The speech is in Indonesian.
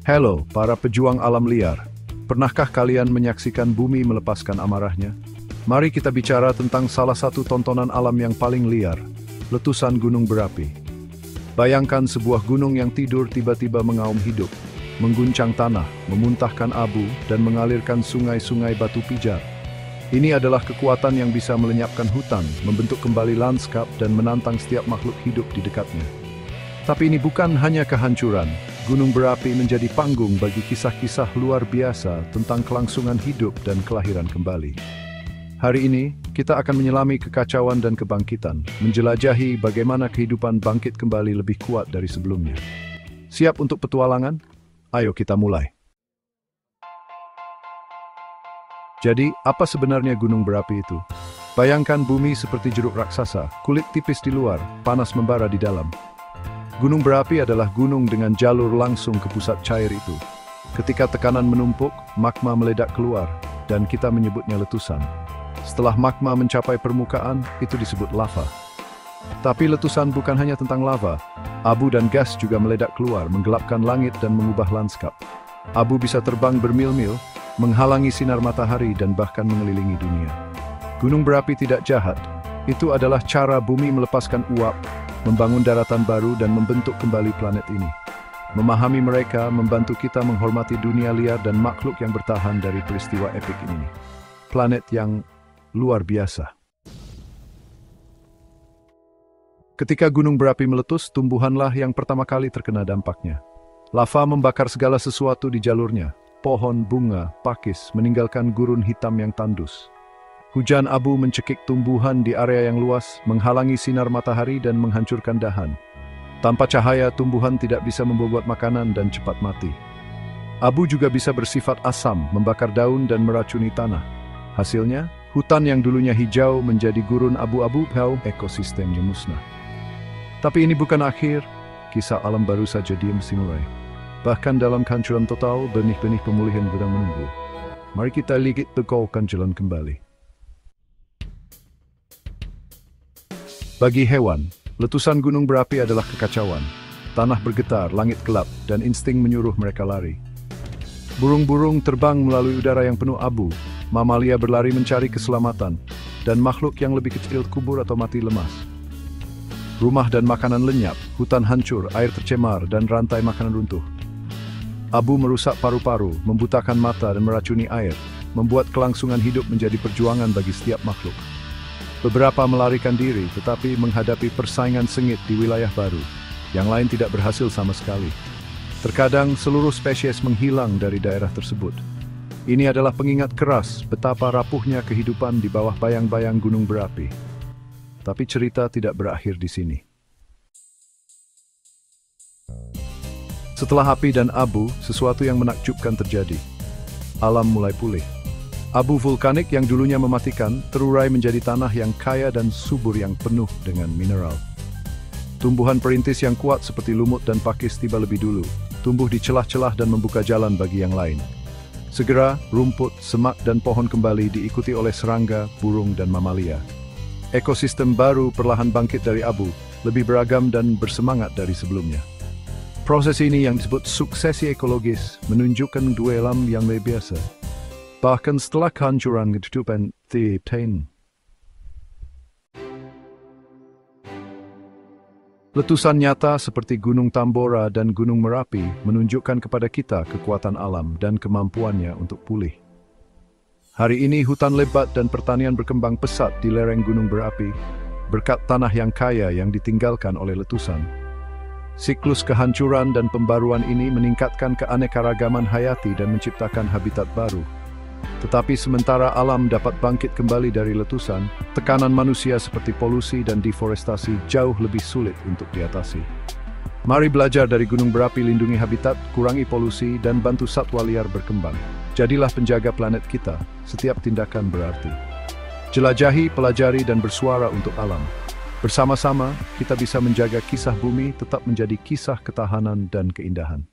Halo, para pejuang alam liar. Pernahkah kalian menyaksikan bumi melepaskan amarahnya? Mari kita bicara tentang salah satu tontonan alam yang paling liar, letusan gunung berapi. Bayangkan sebuah gunung yang tidur tiba-tiba mengaum hidup, mengguncang tanah, memuntahkan abu, dan mengalirkan sungai-sungai batu pijar. Ini adalah kekuatan yang bisa melenyapkan hutan, membentuk kembali lanskap, dan menantang setiap makhluk hidup di dekatnya. Tapi ini bukan hanya kehancuran. Gunung berapi menjadi panggung bagi kisah-kisah luar biasa tentang kelangsungan hidup dan kelahiran kembali. Hari ini, kita akan menyelami kekacauan dan kebangkitan, menjelajahi bagaimana kehidupan bangkit kembali lebih kuat dari sebelumnya. Siap untuk petualangan? Ayo kita mulai. Jadi, apa sebenarnya gunung berapi itu? Bayangkan bumi seperti jeruk raksasa, kulit tipis di luar, panas membara di dalam. Gunung berapi adalah gunung dengan jalur langsung ke pusat cair itu. Ketika tekanan menumpuk, magma meledak keluar, dan kita menyebutnya letusan. Setelah magma mencapai permukaan, itu disebut lava. Tapi letusan bukan hanya tentang lava. Abu dan gas juga meledak keluar, menggelapkan langit dan mengubah lanskap. Abu bisa terbang bermil-mil, menghalangi sinar matahari dan bahkan mengelilingi dunia. Gunung berapi tidak jahat. Itu adalah cara bumi melepaskan uap, membangun daratan baru dan membentuk kembali planet ini. Memahami mereka membantu kita menghormati dunia liar dan makhluk yang bertahan dari peristiwa epik ini. Planet yang luar biasa. Ketika gunung berapi meletus, tumbuhanlah yang pertama kali terkena dampaknya. Lava membakar segala sesuatu di jalurnya. Pohon, bunga, pakis, meninggalkan gurun hitam yang tandus. Hujan abu mencekik tumbuhan di area yang luas, menghalangi sinar matahari dan menghancurkan dahan. Tanpa cahaya, tumbuhan tidak bisa membuat makanan dan cepat mati. Abu juga bisa bersifat asam, membakar daun dan meracuni tanah. Hasilnya, hutan yang dulunya hijau menjadi gurun abu-abu, ekosistemnya musnah. Tapi ini bukan akhir, kisah alam baru saja dimulai. Bahkan dalam kehancuran total, benih-benih pemulihan sedang menunggu. Mari kita lihat tegakkan jalan kembali. Bagi hewan, letusan gunung berapi adalah kekacauan. Tanah bergetar, langit gelap, dan insting menyuruh mereka lari. Burung-burung terbang melalui udara yang penuh abu, mamalia berlari mencari keselamatan, dan makhluk yang lebih kecil kubur atau mati lemas. Rumah dan makanan lenyap, hutan hancur, air tercemar, dan rantai makanan runtuh. Abu merusak paru-paru, membutakan mata dan meracuni air, membuat kelangsungan hidup menjadi perjuangan bagi setiap makhluk. Beberapa melarikan diri, tetapi menghadapi persaingan sengit di wilayah baru. Yang lain tidak berhasil sama sekali. Terkadang seluruh spesies menghilang dari daerah tersebut. Ini adalah pengingat keras betapa rapuhnya kehidupan di bawah bayang-bayang gunung berapi. Tapi cerita tidak berakhir di sini. Setelah api dan abu, sesuatu yang menakjubkan terjadi. Alam mulai pulih. Abu vulkanik yang dulunya mematikan terurai menjadi tanah yang kaya dan subur yang penuh dengan mineral. Tumbuhan perintis yang kuat seperti lumut dan pakis tiba lebih dulu, tumbuh di celah-celah dan membuka jalan bagi yang lain. Segera, rumput, semak, dan pohon kembali diikuti oleh serangga, burung, dan mamalia. Ekosistem baru perlahan bangkit dari abu, lebih beragam dan bersemangat dari sebelumnya. Proses ini yang disebut suksesi ekologis menunjukkan dua alam yang luar biasa. Bahkan setelah kehancuran kehidupan tertain. Letusan nyata seperti Gunung Tambora dan Gunung Merapi menunjukkan kepada kita kekuatan alam dan kemampuannya untuk pulih. Hari ini hutan lebat dan pertanian berkembang pesat di lereng Gunung Berapi berkat tanah yang kaya yang ditinggalkan oleh letusan. Siklus kehancuran dan pembaruan ini meningkatkan keanekaragaman hayati dan menciptakan habitat baru. Tetapi sementara alam dapat bangkit kembali dari letusan, tekanan manusia seperti polusi dan deforestasi jauh lebih sulit untuk diatasi. Mari belajar dari gunung berapi, lindungi habitat, kurangi polusi, dan bantu satwa liar berkembang. Jadilah penjaga planet kita, setiap tindakan berarti. Jelajahi, pelajari, dan bersuara untuk alam. Bersama-sama, kita bisa menjaga kisah bumi tetap menjadi kisah ketahanan dan keindahan.